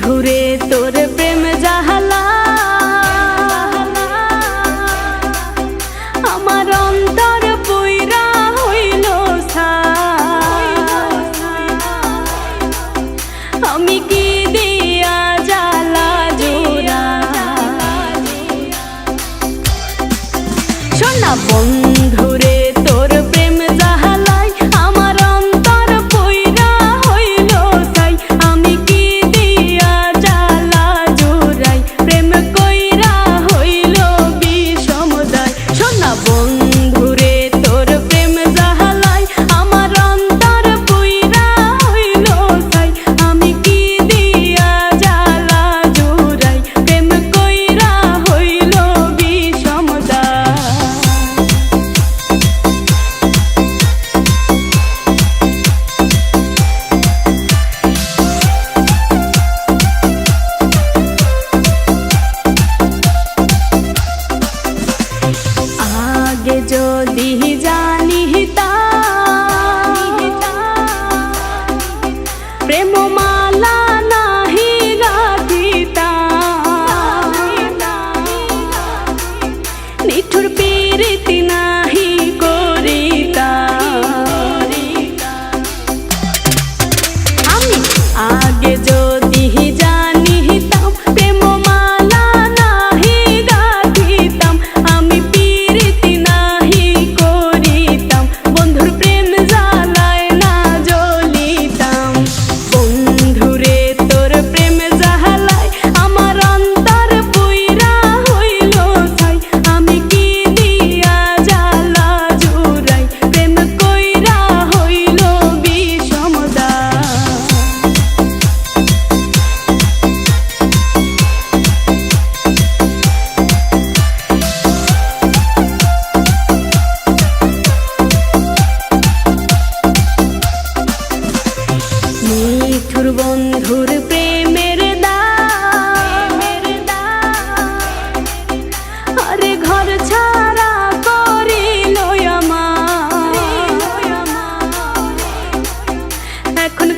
বন্ধুরে তোর প্রেম জাহালা আমার অন্তর পুইরা হইল আমি কি দিয়া জ্বালা জোড়া শোনা বন্ধুরে তোর প্রেম জাহালাই আমার অন্তর পুইরা হইল ছাই আমি কি দিয়া জ্বালা জোড়াই প্রেম কইরা হইল বিষমদায় শোনা বন্ধুরে তোর প্রেম জাহালাই আমার অন্তর পুইরা হইল ছাই আমি কি দিয়া জ্বালা জোড়াই প্রেম কইরা হইল বিষমদায় আগে যদি জানিতাম প্রেম মালা নাহি গাঁথিতাম নিঠুর প্রীতি নাহি করিতাম আমি আগে যদি জানিতাম প্রেম মালা নাহি গাঁথিতাম আমি প্রীতি নাহি করিতাম বন্ধুর প্রেম জ্বালায় না জ্বলিতাম বন্ধুরে তোর প্রেম জ্বালায় আমার অন্তর পুইরা হইল ছাই আমি কি দিয়া জ্বালা জুড়াই প্রেম কইরা হইল বিষমদায় নিঠুর বন্ধুর প্রেমের দাম আরে ঘর ছাড়া করিল আমার এখন